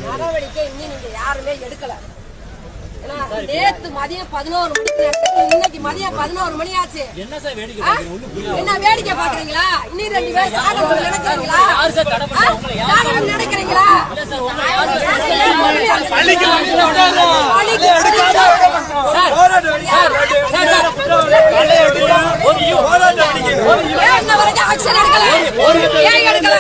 நடவடிக்கை இன்னும் நீங்க யாருமே எடுக்கல. நேத்து மதியம் 11 மணிக்கு இன்னைக்கு மதியம் 11 மணி ஆச்சு. என்ன வேடிக்கை பாக்குறீங்களா? இன்னும் 2 பேர் சாகணும் நினைக்கிறீங்களா? சாகணும் நினைக்கிறீங்களா? ஆக்ஷன் எடுக்கல. ஏன் எடுக்கல?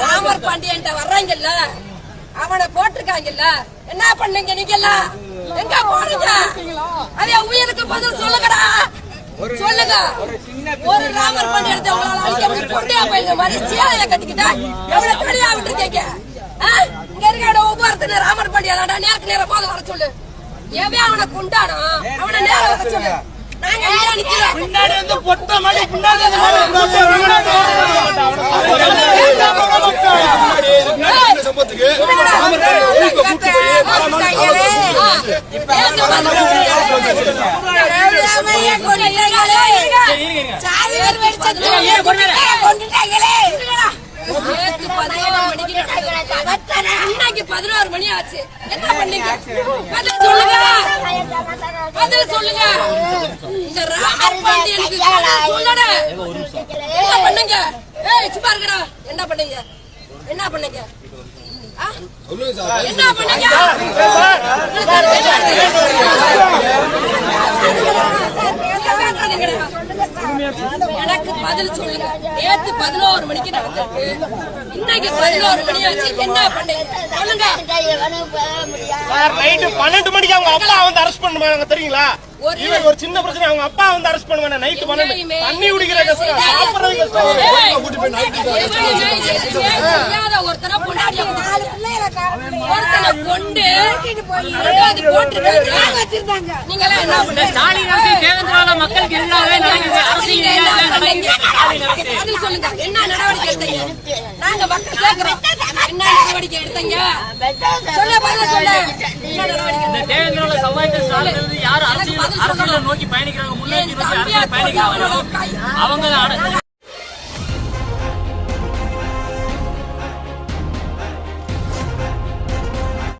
ராமர் பாண்டியன் வர்றாங்கல்ல, அவனை போட்டிருக்காங்கல்ல, என்ன பண்ணீங்க நீங்க எல்லாம்? எங்க போறீங்க? அதே உயிருக்கு பதில் சொல்லுங்கடா, சொல்லுங்க. ஒரு ராமர் பாண்டியன் எடுத்து அவங்களால அழிக்க முடியும். கொண்டையா போயிருங்க மாதிரி சேலைய கட்டிக்கிட்டா எவ்வளவு பெரியா விட்டுருக்கீங்க? இங்க இருக்க ஒவ்வொருத்தரும் ராமர் பாண்டியன் நேருக்கு நேரம் போத வர சொல்லு. எவன் அவனை கொண்டானோ அவனை நேரம் வர சொல்லு. நாங்க பின்னாடி வந்து பொட்ட மாதிரி பின்னாடி இன்னைக்கு 11 மணி ஆச்சு. என்ன பண்ணீங்க? பதில் சொல்லுங்க, பதில் சொல்லுங்க. இந்த ராமர் பாண்டியனுக்கு சொல்லட என்ன பண்ணீங்க? ஏய் சும்மா இருக்கடா. என்ன பண்ணீங்க? என்ன பண்ணீங்க? என்ன பண்ணீங்க? எனக்கு பதில் சொல்லுங்க. நேற்று 11 மணிக்கு நடந்திருக்கு, இன்னைக்கு 11 மணி ஆச்சு. என்ன பண்ணீங்க சொல்லுங்க. சார் நைட்டு 12 மணிக்கு அவங்க அப்பா வந்து அரெஸ்ட் பண்ணுவாங்க தெரியுங்களா? ஒரு சின்ன பிரச்சனை அவங்க அப்பா வந்து அரெஸ்ட் பண்ணுவாங்க. நைட்டு 12 தண்ணி குடிக்கிற கஷ்டம், சாப்பிடுறது கஷ்டம். ஒருத்தனை கொண்டாடி ஒருத்தனை கொண்டு போட்டுருக்காங்க. நீங்க எல்லாம் என்ன பண்ண? ஸ்டாலின் அரசு தேவேந்திரால மக்களுக்கு எதிராகவே நடக்குது. பதில் சொல்லுங்க. என்ன நடவடிக்கை எடுத்தீங்க? நாங்க மக்கள் கேட்கிறோம். என்ன நடவடிக்கை எடுத்தீங்க? சொல்ல பதில் சொல்ல. என்ன நடவடிக்கை? தேவேந்திரால சவாய்க்கு ஸ்டாலின் யார் அரசியல் நோக்கி பயணிக்கிறாங்க, முன்னோக்கி பயணிக்கிறாங்க, அவங்க